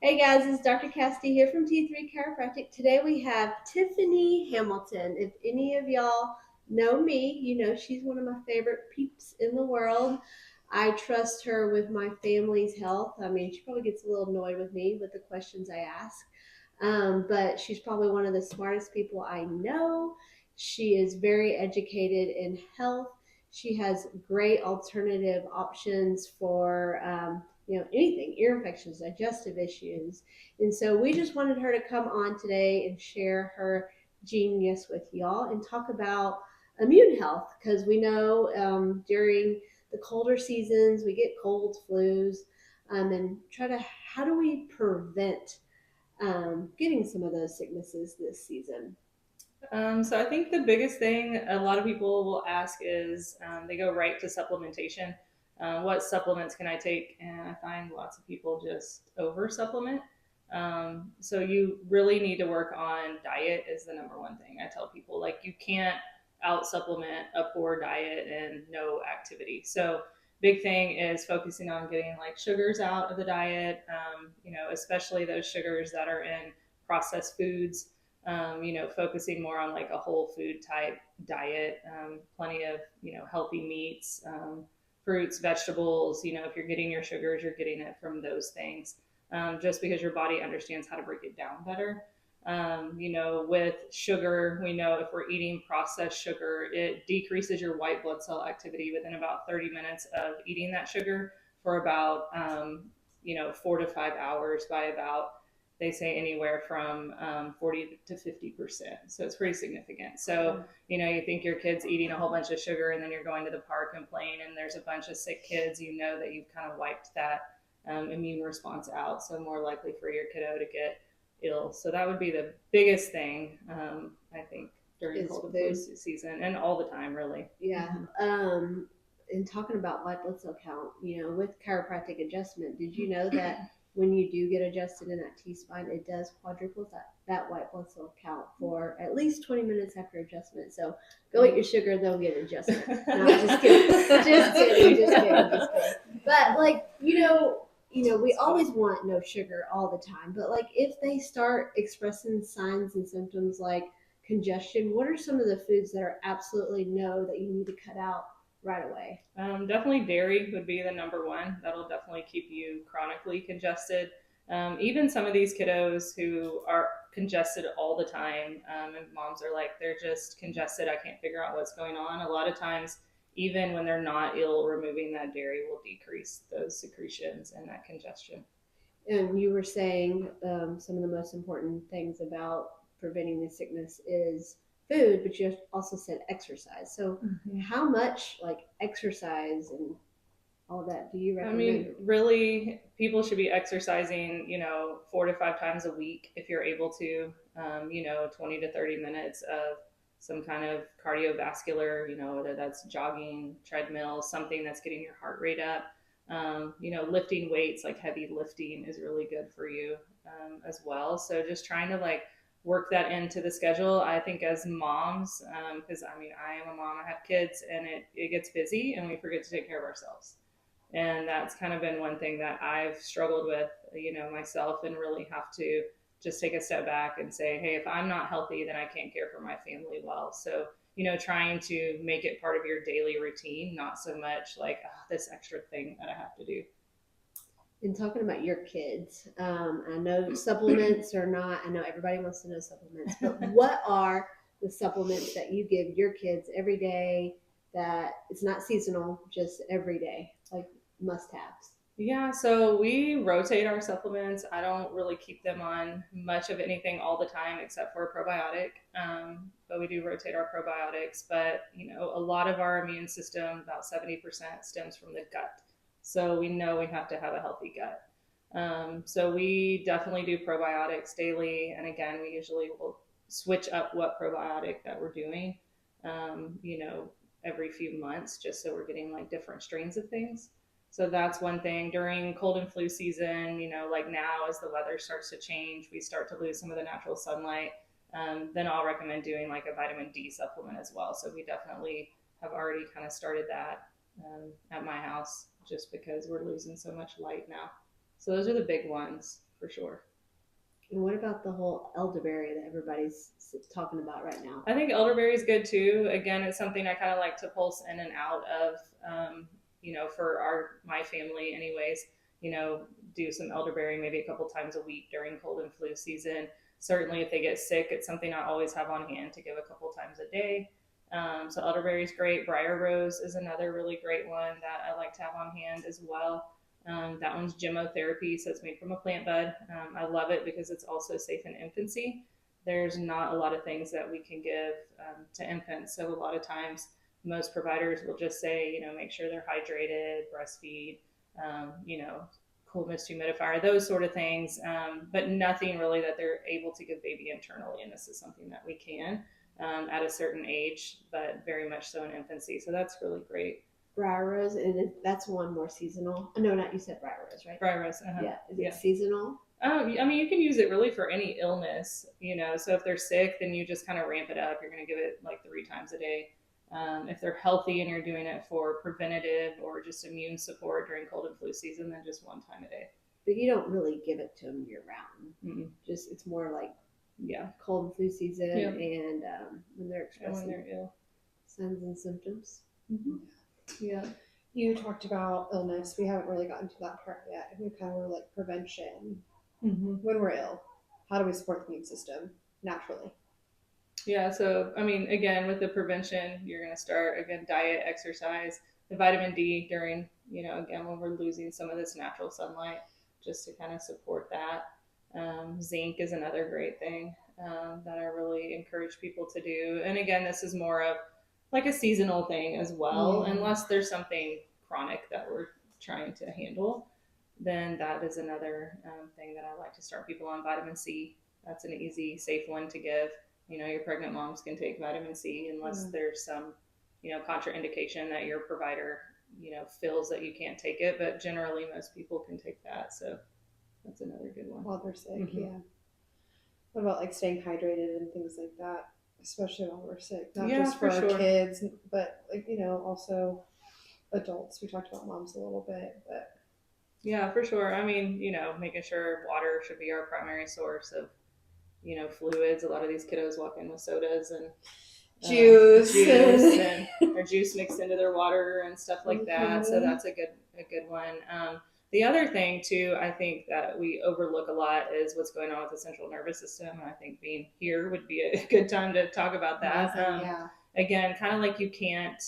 Hey guys, it's Dr. Cassidy here from T3 Chiropractic. Today we have Tiffany Hamilton. If any of y'all know me, you know she's one of my favorite peeps in the world. I trust her with my family's health. I mean, she probably gets a little annoyed with me with the questions I ask, but she's probably one of the smartest people I know. She is very educated in health. She has great alternative options for anything, ear infections, digestive issues. And so we just wanted her to come on today and share her genius with y'all and talk about immune health because we know during the colder seasons we get colds, flus, and try to how do we prevent getting some of those sicknesses this season. So I think the biggest thing a lot of people will ask is they go right to supplementation. What supplements can I take? And I find lots of people just over supplement. So you really need to work on diet is the number one thing I tell people. Like you can't out supplement a poor diet and no activity. So big thing is focusing on getting like sugars out of the diet. Especially those sugars that are in processed foods, focusing more on like a whole food type diet, plenty of, healthy meats, fruits, vegetables. If you're getting your sugars, you're getting it from those things, just because your body understands how to break it down better. With sugar, we know if we're eating processed sugar, it decreases your white blood cell activity within about 30 minutes of eating that sugar for about, 4 to 5 hours by about, they say anywhere from 40 to 50%. So it's pretty significant. So, you think your kid's eating a whole bunch of sugar and then you're going to the park and playing and there's a bunch of sick kids, you know that you've kind of wiped that immune response out. So more likely for your kiddo to get ill. So that would be the biggest thing, I think, during Is cold and flu food. season and all the time, really. Yeah. And talking about white blood cell count, with chiropractic adjustment, did you know that when you do get adjusted in that T spine, it does quadruples that white blood cell count for at least 20 minutes after adjustment. So go eat your sugar, they'll get adjustment. No, just kidding. Just kidding. Just kidding. Just kidding. But like, we always want no sugar all the time. But like if they start expressing signs and symptoms like congestion, what are some of the foods that are absolutely no that you need to cut out right away? Definitely dairy would be the number one. That'll definitely keep you chronically congested. Even some of these kiddos who are congested all the time, and moms are like, they're just congested. I can't figure out what's going on. A lot of times, even when they're not ill, removing that dairy will decrease those secretions and that congestion. And you were saying some of the most important things about preventing the sickness is food, but you also said exercise. So, how much like exercise and all that do you I recommend? mean, really, people should be exercising, 4 to 5 times a week if you're able to, 20 to 30 minutes of some kind of cardiovascular, whether that's jogging, treadmill, something that's getting your heart rate up. Lifting weights, like heavy lifting, is really good for you as well. So just trying to like work that into the schedule. I think as moms, because I mean, I am a mom, I have kids, and it gets busy and we forget to take care of ourselves, and that's kind of been one thing that I've struggled with, myself, and really have to just take a step back and say, hey, if I'm not healthy, then I can't care for my family well. So, trying to make it part of your daily routine, not so much like, oh, this extra thing that I have to do. And talking about your kids, I know supplements are not, I know everybody wants to know supplements, but what are the supplements that you give your kids every day that it's not seasonal, just every day, like must haves? Yeah, so we rotate our supplements. I don't really keep them on much of anything all the time except for a probiotic. But we do rotate our probiotics. But, a lot of our immune system, about 70%, stems from the gut. So we know we have to have a healthy gut. So we definitely do probiotics daily. And again, we usually will switch up what probiotic that we're doing, um, you know, every few months, just so we're getting like different strains of things. So that's one thing. During cold and flu season, like now as the weather starts to change, we start to lose some of the natural sunlight. Then I'll recommend doing like a vitamin D supplement as well. So we definitely have already kind of started that at my house just because we're losing so much light now. So those are the big ones. for sure. And what about the whole elderberry that everybody's talking about right now? I think elderberry is good too. Again, it's something I kind of like to pulse in and out of, for my family, anyways. Do some elderberry maybe a couple times a week during cold and flu season. Certainly, if they get sick, it's something I always have on hand to give a couple times a day. So elderberry is great. Briar rose is another really great one that I like to have on hand as well. That one's gemotherapy, so it's made from a plant bud. I love it because it's also safe in infancy. There's not a lot of things that we can give to infants. So a lot of times, most providers will just say, make sure they're hydrated, breastfeed, cool mist humidifier, those sort of things, but nothing really that they're able to give baby internally. And this is something that we can at a certain age, but very much so in infancy. So that's really great. Briar rose, and that's one more seasonal. No, not you said briar rose, right? Briar rose. Yeah, is it seasonal? I mean, you can use it really for any illness, So if they're sick, then you just kind of ramp it up. You're going to give it like 3 times a day. If they're healthy and you're doing it for preventative or just immune support during cold and flu season, then just 1 time a day. But you don't really give it to them year round. Mm-mm. Just it's more like cold and flu season, and when they're expressing when they're ill, signs and symptoms. Mm-hmm. Yeah. You talked about illness. We haven't really gotten to that part yet. We kind of were like prevention. Mm-hmm. When we're ill, how do we support the immune system naturally? Yeah, so I mean, again, with the prevention, you're going to start again diet, exercise, the vitamin D during, again when we're losing some of this natural sunlight, just to kind of support that. Zinc is another great thing that I really encourage people to do. And again, this is more of like a seasonal thing as well, unless there's something chronic that we're trying to handle. Then that is another thing that I like to start people on. Vitamin C. That's an easy, safe one to give. Your pregnant moms can take vitamin C unless there's some, contraindication that your provider, feels that you can't take it. But generally, most people can take that. So that's another good one. While they're sick, yeah. What about like staying hydrated and things like that, especially while we're sick? Not just for our kids, but like, also adults. We talked about moms a little bit, but. Yeah, for sure. I mean, making sure water should be our primary source of, fluids. A lot of these kiddos walk in with sodas and juice and or juice mixed into their water and stuff like that. So that's a good one. The other thing too, I think that we overlook a lot is what's going on with the central nervous system. And I think being here would be a good time to talk about that. Again, kind of like you can't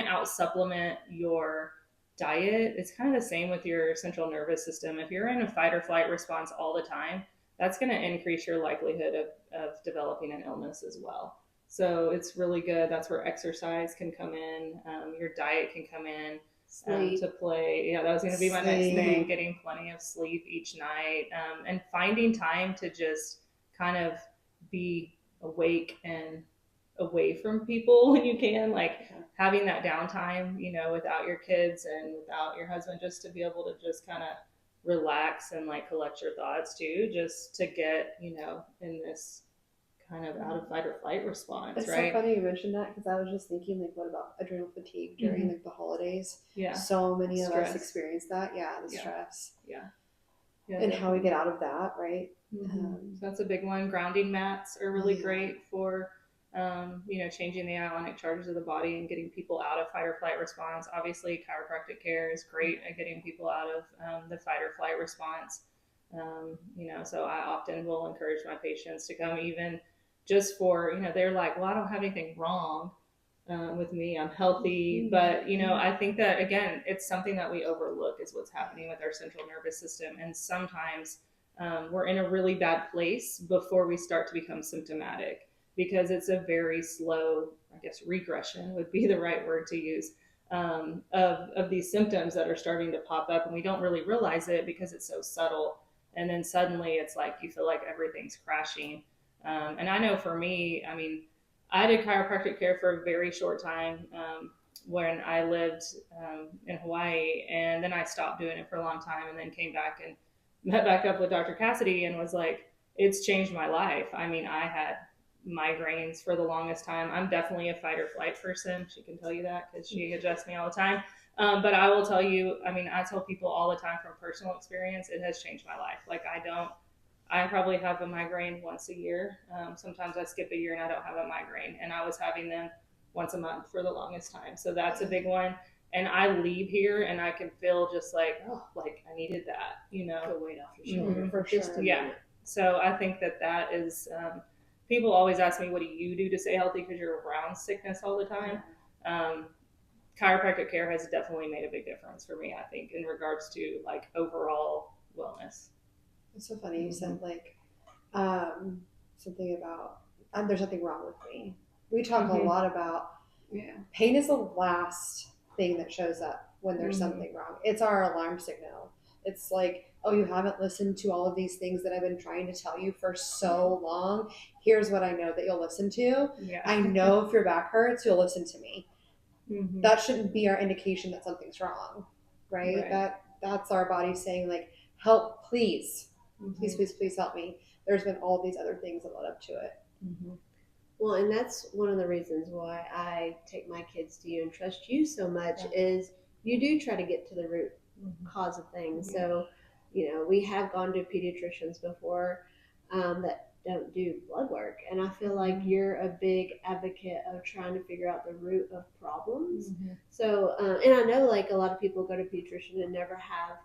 out supplement your diet. It's kind of the same with your central nervous system. If you're in a fight or flight response all the time, that's going to increase your likelihood of developing an illness as well. So it's really good. That's where exercise can come in. Your diet can come in to play. Yeah, that was going to be my next thing, getting plenty of sleep each night, and finding time to just kind of be awake and away from people when you can, like having that downtime, without your kids and without your husband, just to be able to just kind of relax and like collect your thoughts too, just to get, in this kind of out of fight or flight response. It's right? So funny you mentioned that, because I was just thinking, like, what about adrenal fatigue during like the holidays? Yeah. So many of us experience that. Yeah, the stress. Yeah. And how we get out of that, right? So that's a big one. Grounding mats are really great for changing the ionic charges of the body and getting people out of fight or flight response. Obviously, chiropractic care is great at getting people out of the fight or flight response. So I often will encourage my patients to come, even just for, they're like, well, I don't have anything wrong with me. I'm healthy. But, I think that, again, it's something that we overlook is what's happening with our central nervous system. And sometimes we're in a really bad place before we start to become symptomatic, because it's a very slow, I guess, regression would be the right word to use, of these symptoms that are starting to pop up. And we don't really realize it because it's so subtle. And then suddenly it's like you feel like everything's crashing. And I know for me, I mean, I did chiropractic care for a very short time when I lived in Hawaii. And then I stopped doing it for a long time and then came back and met back up with Dr. Cassidy and was like, it's changed my life. I mean, I had migraines for the longest time. I'm definitely a fight or flight person. She can tell you that because she adjusts me all the time. But I will tell you, I mean, I tell people all the time from personal experience, it has changed my life. Like I probably have a migraine once a year. Sometimes I skip a year and I don't have a migraine, and I was having them once a month for the longest time. So that's a big one. And I leave here and I can feel just like, oh, like I needed that, you know. The weight off your shoulder. Mm-hmm. For sure. Yeah. So I think that is, people always ask me, what do you do to stay healthy? Because you're around sickness all the time. Chiropractic care has definitely made a big difference for me, I think, in regards to like overall wellness. It's so funny. You said like something about there's nothing wrong with me. We talk a lot about pain is the last thing that shows up when there's something wrong. It's our alarm signal. It's like, oh, you haven't listened to all of these things that I've been trying to tell you for so long. Here's what I know that you'll listen to. Yeah. I know if your back hurts, you'll listen to me. Mm-hmm. That shouldn't be our indication that something's wrong, right? That's our body saying like, help, please. Please, please, please help me. There's been all these other things that led up to it. Mm-hmm. Well, and that's one of the reasons why I take my kids to you and trust you so much is you do try to get to the root cause of things. So, you know, we have gone to pediatricians before that don't do blood work. And I feel like you're a big advocate of trying to figure out the root of problems. So, and I know like a lot of people go to pediatrician and never have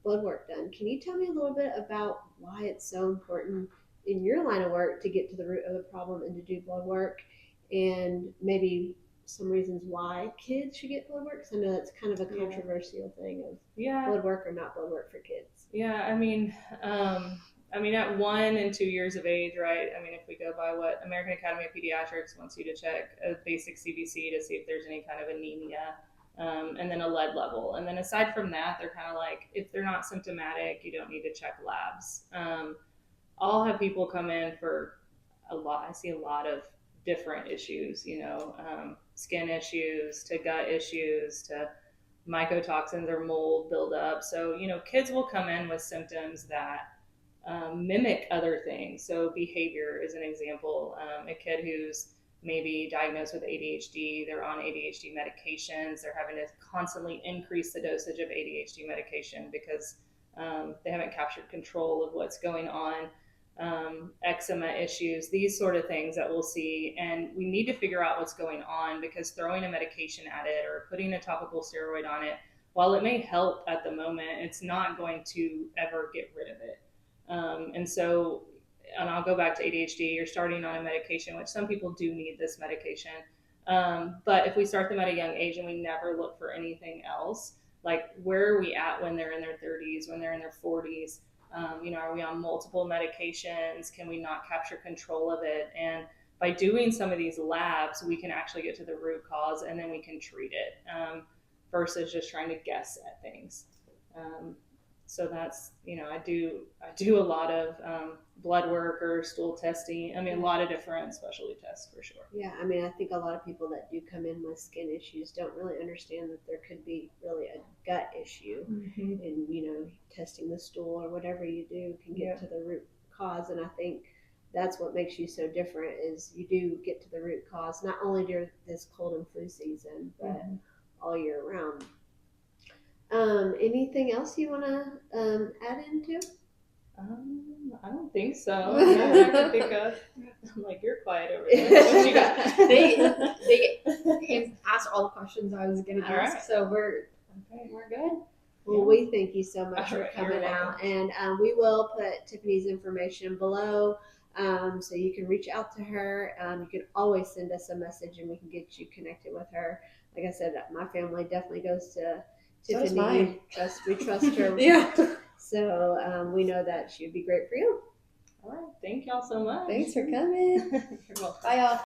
blood work done. Can you tell me a little bit about why it's so important in your line of work to get to the root of the problem and to do blood work, and maybe some reasons why kids should get blood work? Because I know that's kind of a controversial thing of blood work or not blood work for kids. Yeah, I mean, at 1 and 2 years of age, right? I mean, if we go by what American Academy of Pediatrics wants you to check, a basic CBC to see if there's any kind of anemia, and then a lead level. And then aside from that, they're kind of like, if they're not symptomatic, you don't need to check labs. I'll have people come in for a lot. I see a lot of different issues, you know, skin issues to gut issues to mycotoxins or mold buildup. So, you know, kids will come in with symptoms that mimic other things. So behavior is an example. A kid who's maybe diagnosed with ADHD, they're on ADHD medications, they're having to constantly increase the dosage of ADHD medication because they haven't captured control of what's going on. Eczema issues, these sort of things that we'll see, and we need to figure out what's going on, because throwing a medication at it or putting a topical steroid on it, while it may help at the moment, it's not going to ever get rid of it. And I'll go back to ADHD. You're starting on a medication, which some people do need this medication. But if we start them at a young age and we never look for anything else, like where are we at when they're in their 30s, when they're in their 40s? You know, are we on multiple medications? Can we not capture control of it? And by doing some of these labs, we can actually get to the root cause, and then we can treat it versus just trying to guess at things. So that's, you know, I do a lot of blood work or stool testing. I mean, a lot of different specialty tests for sure. Yeah, I mean, I think a lot of people that do come in with skin issues don't really understand that there could be really a gut issue. And, you know, testing the stool or whatever you do can get to the root cause. And I think that's what makes you so different is you do get to the root cause, not only during this cold and flu season, but all year round. Anything else you want to add into? I don't think so. Yeah, I can think of. I'm like, you're quiet over there. What you got? They asked all the questions I was going to ask, so we're good. Well, we thank you so much for coming out, and we will put Tiffany's information below, so you can reach out to her. You can always send us a message, and we can get you connected with her. Like I said, my family definitely goes to Tiffany. We trust her. So we know that she would be great for you. All right. Thank y'all so much. Thanks for coming. You're welcome. Bye, y'all.